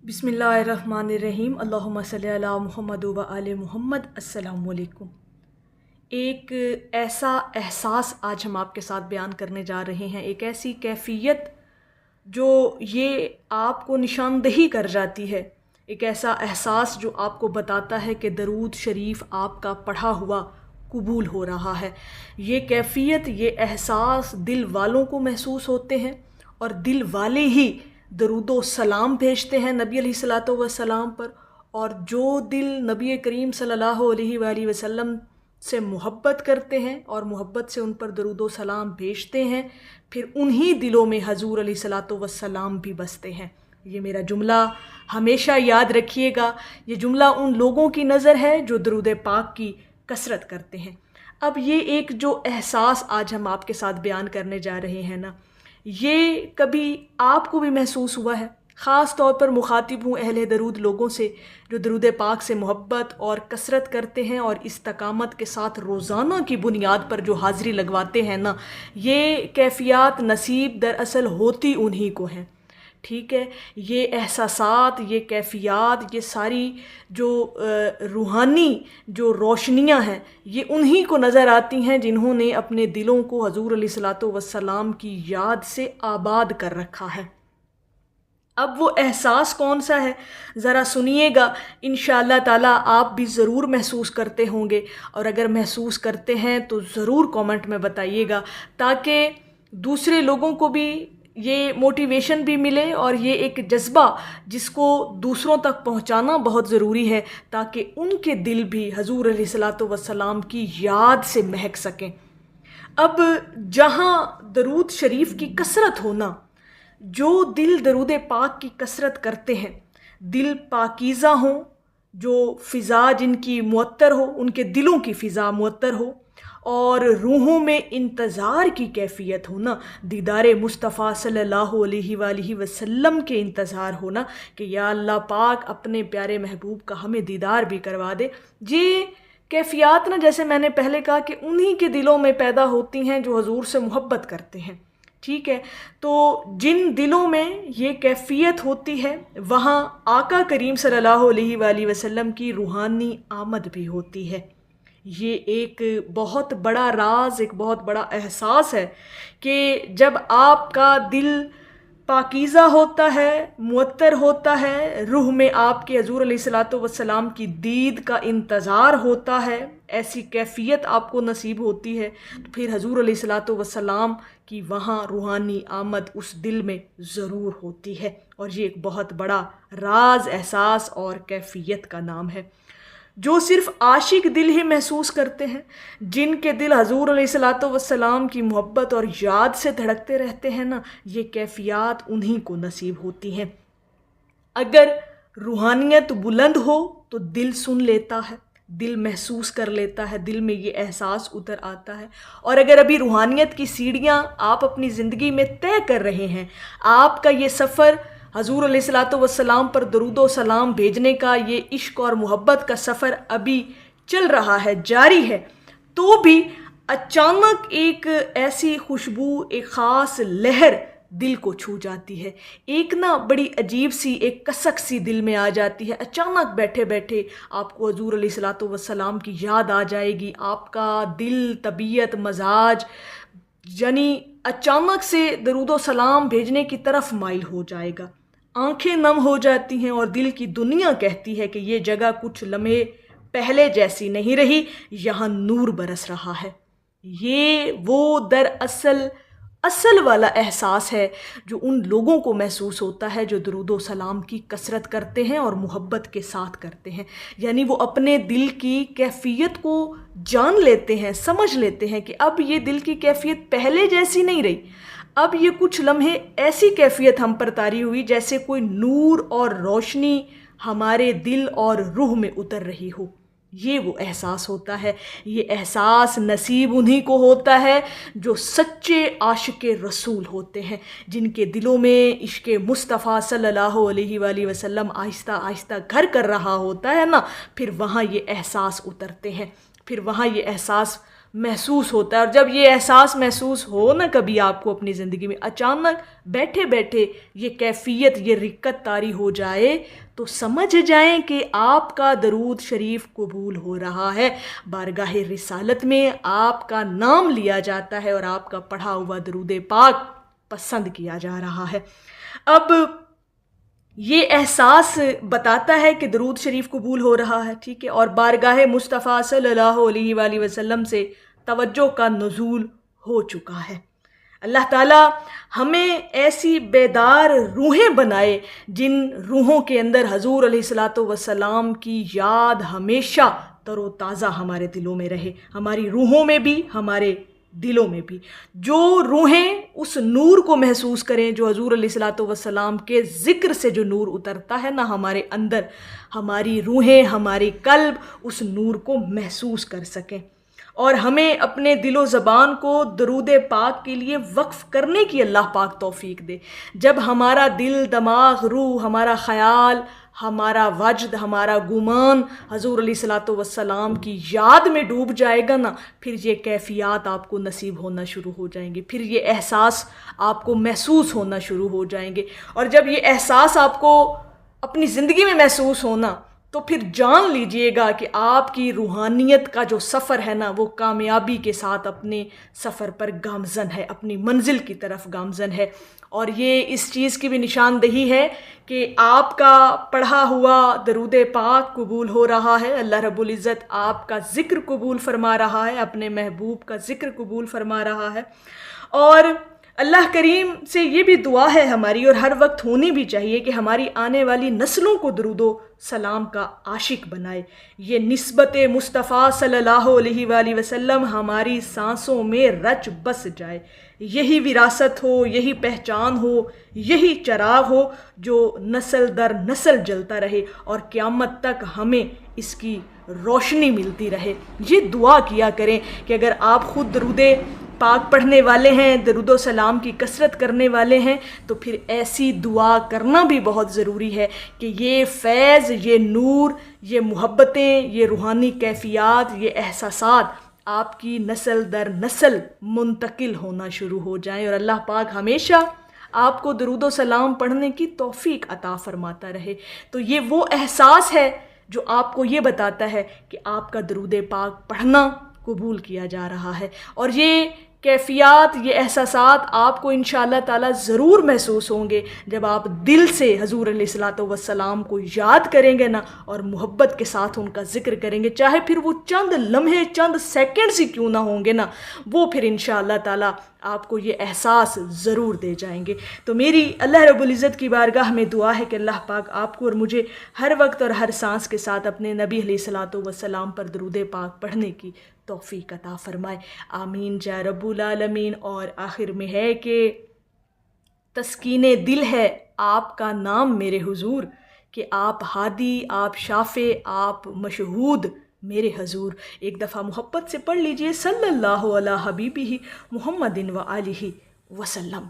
बिस्मिल्लाहिर्रहमानिर्रहीम अल्लाहुम्मा सल्ली अला मुहम्मद व आले मुहम्मद। अस्सलामु अलैकुम। एक ऐसा एहसास आज हम आपके साथ बयान करने जा रहे हैं, एक ऐसी कैफियत जो ये आपको निशानदही कर जाती है, एक ऐसा एहसास जो आपको बताता है कि दरूद शरीफ आपका पढ़ा हुआ कबूल हो रहा है। ये कैफियत, ये एहसास दिल वालों को महसूस होते हैं और दिल वाले ही दरूदो सलाम भेजते हैं नबी अलैहिस्सलातो वस्सलाम पर। और जो दिल नबी करीम सल्लल्लाहु अलैहि वसल्लम से मोहब्बत करते हैं और मोहब्बत से उन पर दरूदो सलाम भेजते हैं, फिर उन्हीं दिलों में हजूर अलैहिस्सलातो वस्सलाम भी बसते हैं। ये मेरा जुमला हमेशा याद रखिएगा। ये जुमला उन लोगों की नज़र है जो दरूद पाक की कसरत करते हैं। अब ये एक जो एहसास आज हम आपके साथ बयान करने जा रहे हैं ना, ये कभी आपको भी महसूस हुआ है? ख़ास तौर पर मुखातिब हूँ अहले दरूद लोगों से जो दरूद पाक से मोहब्बत और कसरत करते हैं और इस्तकामत के साथ रोज़ाना की बुनियाद पर जो हाज़िरी लगवाते हैं ना, ये कैफ़ियत नसीब दरअसल होती उन्हीं को हैं। ठीक है, ये एहसासात, ये कैफ़ियत, ये सारी जो रूहानी जो रोशनियाँ हैं, ये उन्हीं को नज़र आती हैं जिन्होंने अपने दिलों को हजूर अलैहिस्सलातो वस्सलाम की याद से आबाद कर रखा है। अब वो एहसास कौन सा है, ज़रा सुनिएगा। इंशाअल्लाह ताला आप भी ज़रूर महसूस करते होंगे, और अगर महसूस करते हैं तो ज़रूर कमेंट में बताइएगा, ताकि दूसरे लोगों को भी ये मोटिवेशन भी मिले और ये एक जज्बा जिसको दूसरों तक पहुंचाना बहुत ज़रूरी है, ताकि उनके दिल भी हजूर अलैहिस्सलातो वस्सलाम की याद से महक सकें। अब जहाँ दरूद शरीफ की कसरत होना, जो दिल दरूद पाक की कसरत करते हैं, दिल पाकीज़ा हों, जो फ़िज़ा जिनकी मुअत्तर हो, उनके दिलों की फ़िज़ा मुअत्तर हो, और रूहों में इंतज़ार की कैफियत होना, दीदार मुस्तफ़ा सल्लल्लाहु अलैहि वसल्लम के इंतज़ार होना कि या अल्लाह पाक अपने प्यारे महबूब का हमें दीदार भी करवा दे। ये कैफियत ना, जैसे मैंने पहले कहा कि उन्हीं के दिलों में पैदा होती हैं जो हजूर से मोहब्बत करते हैं। ठीक है, तो जिन दिलों में ये कैफियत होती है वहाँ आका करीम सल्लल्लाहु अलैहि वसल्लम की रूहानी आमद भी होती है। ये एक बहुत बड़ा राज, एक बहुत बड़ा एहसास है कि जब आपका दिल पाकीज़ा होता है, मुअत्तर होता है, रूह में आपके हजूर अलैहिस्सलातो वस्सलाम की दीद का इंतज़ार होता है, ऐसी कैफियत आपको नसीब होती है, तो फिर हजूर अलैहिस्सलातो वस्सलाम की वहाँ रूहानी आमद उस दिल में ज़रूर होती है। और ये एक बहुत बड़ा राज, एहसास और कैफियत का नाम है, जो सिर्फ़ आशिक दिल ही महसूस करते हैं, जिनके दिल हजूर अलैहिस्सलातो वस्सलाम की मोहब्बत और याद से धड़कते रहते हैं ना, ये कैफियत उन्हीं को नसीब होती हैं। अगर रूहानियत बुलंद हो तो दिल सुन लेता है, दिल महसूस कर लेता है, दिल में ये एहसास उतर आता है। और अगर अभी रूहानियत की सीढ़ियाँ आप अपनी ज़िंदगी में तय कर रहे हैं, आपका ये सफ़र हजूर अलैहिस्सलातो वस्सलाम पर दरूदो सलाम भेजने का, ये इश्क और मोहब्बत का सफ़र अभी चल रहा है, जारी है, तो भी अचानक एक ऐसी खुशबू, एक ख़ास लहर दिल को छू जाती है। एक ना बड़ी अजीब सी एक कसक सी दिल में आ जाती है। अचानक बैठे बैठे आपको हजूर अलैहिस्सलातो वस्सलाम की याद आ जाएगी। आपका दिल, तबीयत, मजाज यानी अचानक से दरूदो सलाम भेजने की तरफ माइल हो जाएगा। आंखें नम हो जाती हैं और दिल की दुनिया कहती है कि ये जगह कुछ लम्हे पहले जैसी नहीं रही, यहाँ नूर बरस रहा है। ये वो दरअसल असल वाला एहसास है जो उन लोगों को महसूस होता है जो दरूदो सलाम की कसरत करते हैं और मोहब्बत के साथ करते हैं। यानी वो अपने दिल की कैफियत को जान लेते हैं, समझ लेते हैं कि अब ये दिल की कैफियत पहले जैसी नहीं रही, अब ये कुछ लम्हे ऐसी कैफियत हम पर तारी हुई जैसे कोई नूर और रोशनी हमारे दिल और रूह में उतर रही हो। ये वो एहसास होता है। ये एहसास नसीब उन्हीं को होता है जो सच्चे आशिक़े रसूल होते हैं, जिनके दिलों में इश्क़े मुस्तफ़ा सल्लल्लाहु अलैहि वसल्लम आहिस्ता आहिस्ता घर कर रहा होता है ना, फिर वहाँ ये एहसास उतरते हैं, फिर वहाँ ये एहसास محسوس ہوتا ہے۔ اور جب یہ احساس محسوس ہو نا کبھی آپ کو اپنی زندگی میں، اچانک بیٹھے بیٹھے یہ کیفیت، یہ رکت طاری ہو جائے، تو سمجھ جائیں کہ آپ کا درود شریف قبول ہو رہا ہے، بارگاہ رسالت میں آپ کا نام لیا جاتا ہے اور آپ کا پڑھا ہوا درود پاک پسند کیا جا رہا ہے۔ اب یہ احساس بتاتا ہے کہ درود شریف قبول ہو رہا ہے، ٹھیک ہے، اور بارگاہ مصطفیٰ صلی اللہ علیہ وآلہ وسلم سے توجہ کا نزول ہو چکا ہے۔ اللہ تعالیٰ ہمیں ایسی بیدار روحیں بنائے جن روحوں کے اندر حضور علیہ الصلاۃ والسلام کی یاد ہمیشہ تر و تازہ ہمارے دلوں میں رہے، ہماری روحوں میں بھی، ہمارے دلوں میں بھی۔ جو روحیں اس نور کو محسوس کریں جو حضور علیہ الصلاۃ والسلام کے ذکر سے جو نور اترتا ہے نا ہمارے اندر، ہماری روحیں، ہماری قلب اس نور کو محسوس کر سکیں، اور ہمیں اپنے دل و زبان کو درود پاک کے لیے وقف کرنے کی اللہ پاک توفیق دے۔ جب ہمارا دل، دماغ، روح، ہمارا خیال، ہمارا وجد، ہمارا گمان حضور علیہ الصلاۃ والسلام کی یاد میں ڈوب جائے گا نا، پھر یہ کیفیات آپ کو نصیب ہونا شروع ہو جائیں گے، پھر یہ احساس آپ کو محسوس ہونا شروع ہو جائیں گے۔ اور جب یہ احساس آپ کو اپنی زندگی میں محسوس ہونا، تو پھر جان لیجئے گا کہ آپ کی روحانیت کا جو سفر ہے نا وہ کامیابی کے ساتھ اپنے سفر پر گامزن ہے، اپنی منزل کی طرف گامزن ہے۔ اور یہ اس چیز کی بھی نشاندہی ہے کہ آپ کا پڑھا ہوا درود پاک قبول ہو رہا ہے، اللہ رب العزت آپ کا ذکر قبول فرما رہا ہے، اپنے محبوب کا ذکر قبول فرما رہا ہے۔ اور اللہ کریم سے یہ بھی دعا ہے ہماری، اور ہر وقت ہونی بھی چاہیے، کہ ہماری آنے والی نسلوں کو درود و سلام کا عاشق بنائے۔ یہ نسبت مصطفیٰ صلی اللہ علیہ وآلہ وسلم ہماری سانسوں میں رچ بس جائے، یہی وراثت ہو، یہی پہچان ہو، یہی چراغ ہو جو نسل در نسل جلتا رہے اور قیامت تک ہمیں اس کی روشنی ملتی رہے۔ یہ دعا کیا کریں کہ اگر آپ خود درود پاک پڑھنے والے ہیں، درود و سلام کی کثرت کرنے والے ہیں، تو پھر ایسی دعا کرنا بھی بہت ضروری ہے کہ یہ فیض، یہ نور، یہ محبتیں، یہ روحانی کیفیات، یہ احساسات آپ کی نسل در نسل منتقل ہونا شروع ہو جائیں، اور اللہ پاک ہمیشہ آپ کو درود و سلام پڑھنے کی توفیق عطا فرماتا رہے۔ تو یہ وہ احساس ہے جو آپ کو یہ بتاتا ہے کہ آپ کا درود پاک پڑھنا قبول کیا جا رہا ہے، اور یہ کیفیات، یہ احساسات آپ کو انشاءاللہ تعالی ضرور محسوس ہوں گے جب آپ دل سے حضور علیہ الصلاۃ والسلام کو یاد کریں گے نا، اور محبت کے ساتھ ان کا ذکر کریں گے، چاہے پھر وہ چند لمحے، چند سیکنڈز ہی کیوں نہ ہوں گے نا، وہ پھر انشاءاللہ تعالی آپ کو یہ احساس ضرور دے جائیں گے۔ تو میری اللہ رب العزت کی بارگاہ میں دعا ہے کہ اللہ پاک آپ کو اور مجھے ہر وقت اور ہر سانس کے ساتھ اپنے نبی علیہ الصلاۃ والسلام پر درود پاک پڑھنے کی توفیق عطا فرمائے، آمین جا رب العالمین۔ اور آخر میں ہے کہ تسکین دل ہے آپ کا نام میرے حضور، کہ آپ ہادی، آپ شافع، آپ مشہود میرے حضور۔ ایک دفعہ محبت سے پڑھ لیجئے، صلی اللہ علی حبیبہ محمد و آلہ وسلم۔